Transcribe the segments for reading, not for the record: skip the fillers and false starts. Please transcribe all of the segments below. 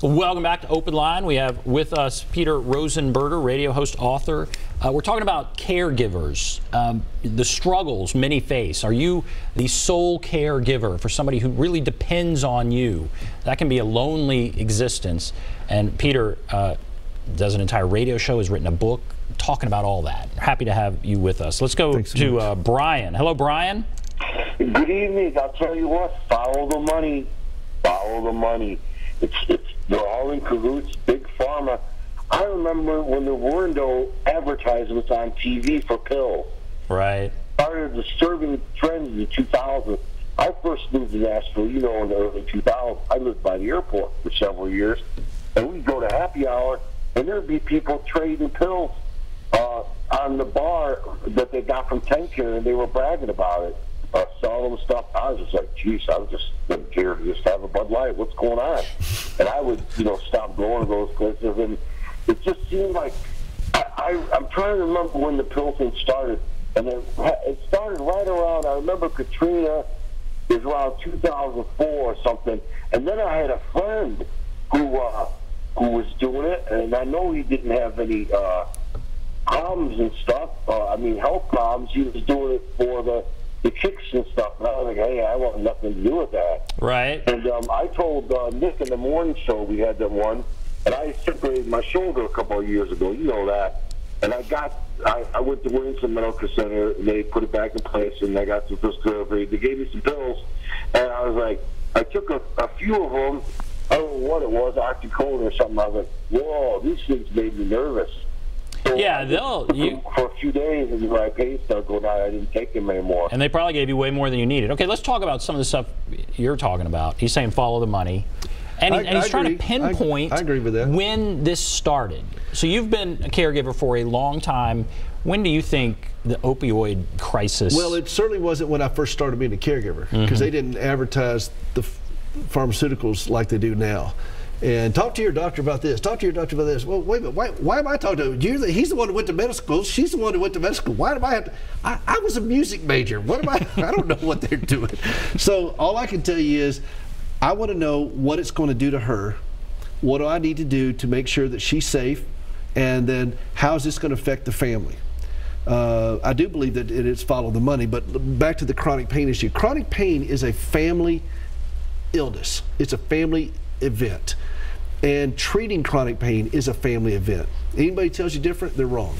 Welcome back to Open Line. We have with us Peter Rosenberger, radio host, author. We're talking about caregivers, the struggles many face. Are you the sole caregiver for somebody who really depends on you? That can be a lonely existence. And Peter does an entire radio show, has written a book talking about all that. Happy to have you with us. Let's go to Brian. Hello, Brian. Good evening. I'll tell you what, follow the money. Follow the money. They're all in cahoots, big pharma. I remember when there were no advertisements on TV for pills. Right. Started disturbing trends in the 2000s. I first moved to Nashville, in the early 2000s. I lived by the airport for several years, and we'd go to happy hour, and there'd be people trading pills on the bar that they got from Tank Care, and they were bragging about it. Selling them stuff. I was just like, geez, I was just here to just have a Bud Light. What's going on? And I would, stop going to those places, and it just seemed like I'm trying to remember when the pill thing started, and it started right around. I remember Katrina is around 2004 or something, and then I had a friend who was doing it, and I know he didn't have any problems and stuff. Health problems. He was doing it for the kicks and stuff, and I was like, hey, I want nothing to do with that. Right. And I told Nick in the morning show, we had that one, and I separated my shoulder a couple of years ago, you know that, and I went to Williamson Medical Center, and they put it back in place, and I got some physical therapy. They gave me some pills, and I was like, I took a few of them, I don't know what it was, oxycodone or something. I was like, whoa, these things made me nervous. So yeah, for a few days, and my pain started going down. I didn't take them anymore. And they probably gave you way more than you needed. Okay, let's talk about some of the stuff you're talking about. He's saying follow the money, and he's trying to pinpoint I agree with that. When this started. So you've been a caregiver for a long time. When do you think the opioid crisis? Well, it certainly wasn't when I first started being a caregiver, because they didn't advertise the pharmaceuticals like they do now. And talk to your doctor about this. Talk to your doctor about this. Well, wait a minute. Why am I talking to him? He's the one who went to medical school. She's the one who went to medical school. Why do I have to? I was a music major. What am I? I don't know what they're doing. So all I can tell you is I want to know what it's going to do to her. What do I need to do to make sure that she's safe? And then how is this going to affect the family? I do believe that it is follow the money. But back to the chronic pain issue. Chronic pain is a family illness. It's a family event, and treating chronic pain is a family event. Anybody tells you different, they're wrong.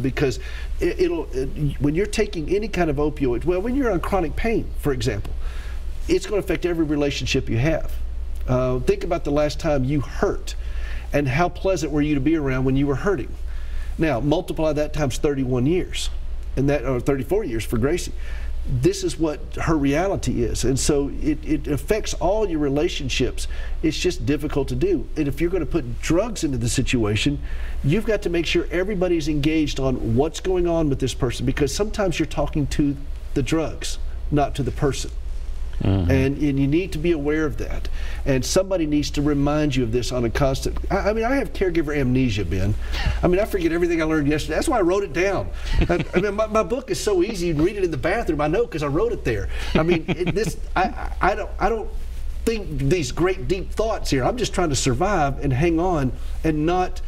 Because when you're taking any kind of opioid, well, when you're on chronic pain, for example, it's going to affect every relationship you have. Think about the last time you hurt, and how pleasant were you to be around when you were hurting. Now multiply that times 31 years, and that, or 34 years for Gracie. This is what her reality is, and so it affects all your relationships. It's just difficult to do. And if you're going to put drugs into the situation, you've got to make sure everybody's engaged on what's going on with this person, because sometimes you're talking to the drugs, not to the person. And you need to be aware of that, and somebody needs to remind you of this on a constant. I mean, I have caregiver amnesia, Ben. I mean, I forget everything I learned yesterday. That's why I wrote it down. I mean, my book is so easy. You can read it in the bathroom. I know, because I wrote it there. I mean, I don't think these great deep thoughts here. I'm just trying to survive and hang on and not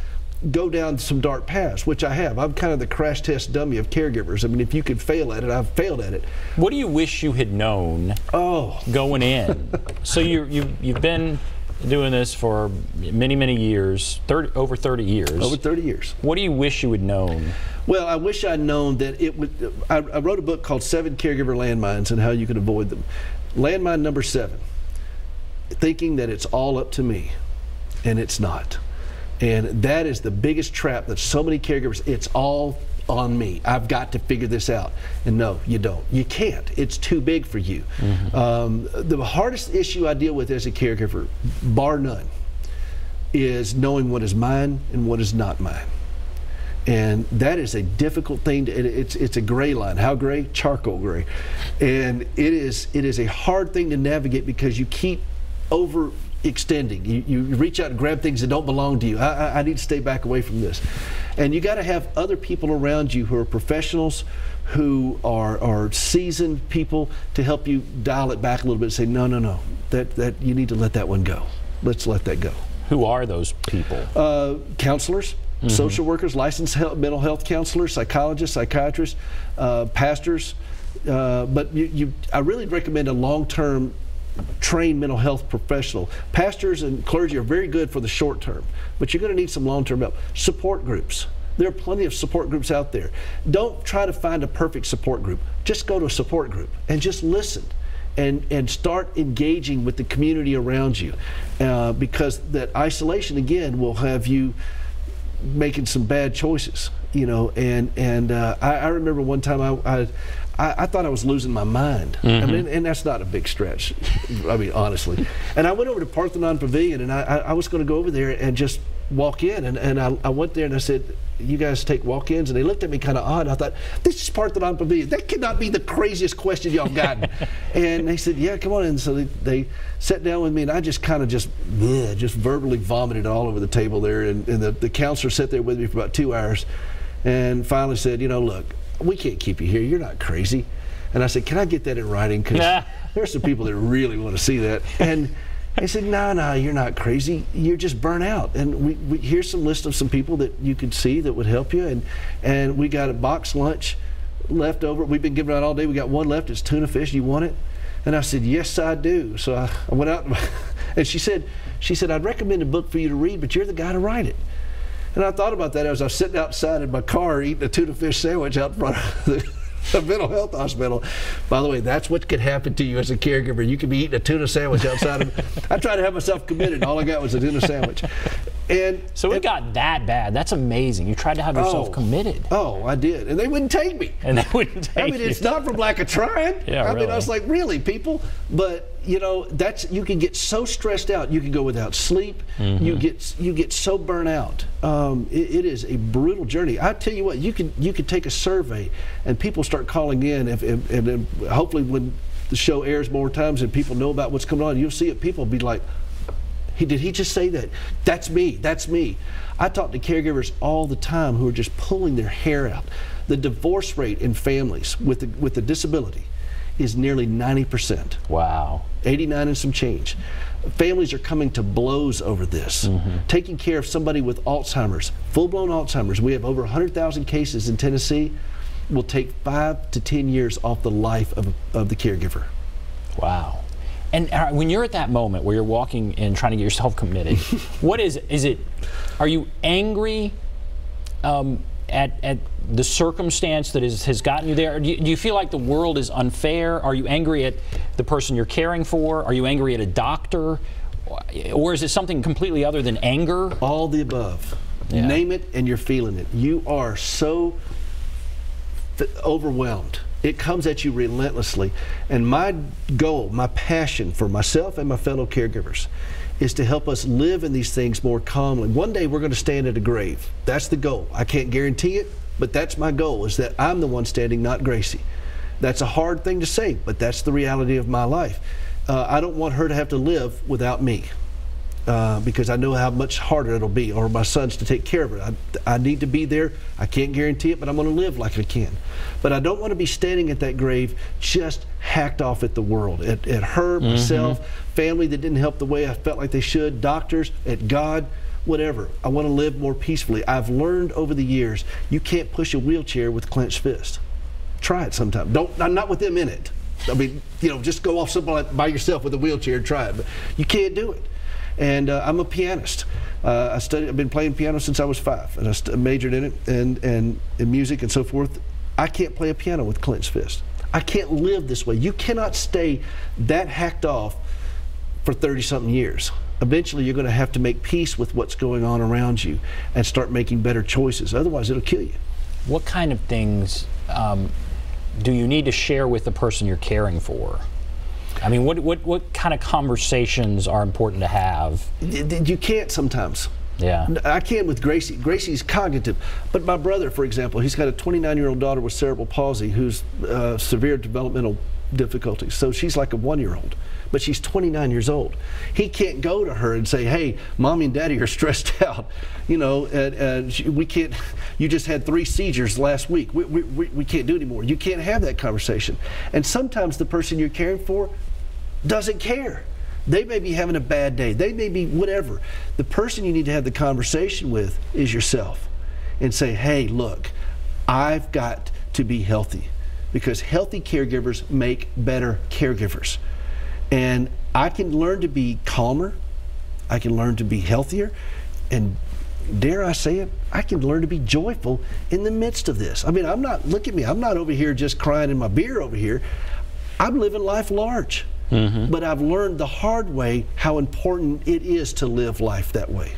go down some dark paths, which I have. I'm kind of the crash test dummy of caregivers. I mean, if you could fail at it, I've failed at it. What do you wish you had known going in? So you've been doing this for many years, over 30 years. Over 30 years. What do you wish you had known? Well, I wish I'd known that it would. I wrote a book called 7 Caregiver Landmines and How You Can Avoid Them. Landmine number 7, thinking that it's all up to me, and it's not. And that is the biggest trap that so many caregivers, it's all on me. I've got to figure this out. And no, you don't. You can't. It's too big for you. The hardest issue I deal with as a caregiver, bar none, is knowing what is mine and what is not mine. And that is a difficult thing. It's a gray line. How gray? Charcoal gray. And it is a hard thing to navigate, because you keep overextending. You reach out and grab things that don't belong to you. I need to stay back away from this. And you got to have other people around you who are professionals, who are seasoned people, to help you dial it back a little bit and say, no, that you need to let that one go. Let's let that go. Who are those people? Counselors, social workers, licensed mental health counselors, psychologists, psychiatrists, pastors. But I really recommend a long-term trained mental health professional. Pastors and clergy are very good for the short term, but you're going to need some long-term help. Support groups. There are plenty of support groups out there. Don't try to find a perfect support group. Just go to a support group and just listen and start engaging with the community around you, because that isolation, again, will have you making some bad choices, you know. I remember one time I thought I was losing my mind. I mean, and that's not a big stretch, I mean, honestly. And I went over to Parthenon Pavilion, and I was going to go over there and just walk in, and I went there and I said, "You guys take walk-ins?" And they looked at me kind of odd. I thought, this is Parthenon Pavilion. That could not be the craziest question y'all gotten. And they said, "Yeah, come on in." So they sat down with me, and I just kind of just verbally vomited all over the table there. And the counselor sat there with me for about 2 hours and finally said, "You know, look, we can't keep you here. You're not crazy." And I said, "Can I get that in writing? Because there's some people that really want to see that." And they said, no, you're not crazy. You're just burnt out. And here's some list of some people that you could see that would help you. And we got a box lunch left over. We've been giving out all day. We got one left. It's tuna fish. You want it? And I said, yes, I do. So I went out, and she said, I'd recommend a book for you to read, but you're the guy to write it. And I thought about that as I was sitting outside in my car eating a tuna fish sandwich out front of the mental health hospital. By the way, that's what could happen to you as a caregiver. You could be eating a tuna sandwich outside of. I tried to have myself committed. All I got was a tuna sandwich. And so it got that bad. That's amazing. You tried to have yourself committed. Oh, I did, and they wouldn't take me. And they wouldn't take I mean, it's not from lack of trying. Yeah, I really. mean, I was like, really, people? But you know, you can get so stressed out. You can go without sleep. You get so burnt out. It is a brutal journey. I tell you what, you could take a survey, and people start calling in, and hopefully when the show airs more times and people know about what's going on, you'll see it. People be like, did he just say that? That's me. That's me. I talk to caregivers all the time who are just pulling their hair out. The divorce rate in families with a disability is nearly 90%. Wow. 89 and some change. Families are coming to blows over this. Taking care of somebody with Alzheimer's, full-blown Alzheimer's. We have over 100,000 cases in Tennessee. Will take 5 to 10 years off the life of the caregiver. Wow. And when you're at that moment where you're walking and trying to get yourself committed, what is it? Are you angry at the circumstance that has gotten you there? Or do you feel like the world is unfair? Are you angry at the person you're caring for? Are you angry at a doctor? Or is it something completely other than anger? All the above. Yeah. Name it and you're feeling it. You are so overwhelmed. It comes at you relentlessly. And my goal, my passion for myself and my fellow caregivers is to help us live in these things more calmly. One day we're going to stand at a grave. That's the goal. I can't guarantee it, but that's my goal, is that I'm the one standing, not Gracie. That's a hard thing to say, but that's the reality of my life. I don't want her to have to live without me. Because I know how much harder it'll be, or my sons to take care of her. I need to be there. I can't guarantee it, but I'm going to live like I can. But I don't want to be standing at that grave just hacked off at the world, at her, myself, family that didn't help the way I felt like they should, doctors, at God, whatever. I want to live more peacefully. I've learned over the years, you can't push a wheelchair with clenched fist. Try it sometime. Not with them in it. I mean, you know, just go off somewhere by yourself with a wheelchair and try it. But you can't do it. And I'm a pianist. I've been playing piano since I was 5, and I majored in it and in music and so forth. I can't play a piano with clenched fist. I can't live this way. You cannot stay that hacked off for 30-something years. Eventually, you're going to have to make peace with what's going on around you and start making better choices. Otherwise, it'll kill you. What kind of things do you need to share with the person you're caring for? I mean, what kind of conversations are important to have? You can't sometimes. Yeah. I can with Gracie. Gracie's cognitive. But my brother, for example, he's got a 29-year-old daughter with cerebral palsy who's severe developmental difficulties. So she's like a 1-year-old. But she's 29 years old. He can't go to her and say, hey, mommy and daddy are stressed out. You know, we can't, you just had 3 seizures last week. We can't do it anymore. You can't have that conversation. And sometimes the person you're caring for doesn't care. They may be having a bad day. They may be whatever. The person you need to have the conversation with is yourself, and say, hey, look, I've got to be healthy, because healthy caregivers make better caregivers. And I can learn to be calmer. I can learn to be healthier. And dare I say it, I can learn to be joyful in the midst of this. I mean, I'm not, look at me, I'm not over here just crying in my beer over here. I'm living life large. But I've learned the hard way how important it is to live life that way.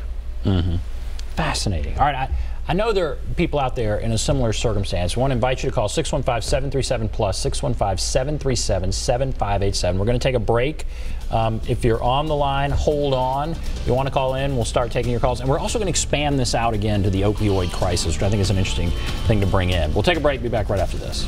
Fascinating. All right, I know there are people out there in a similar circumstance. I want to invite you to call 615-737-PLUS, 615-737-7587. We're going to take a break. If you're on the line, hold on. If you want to call in, we'll start taking your calls. And we're also going to expand this out again to the opioid crisis, which I think is an interesting thing to bring in. We'll take a break, be back right after this.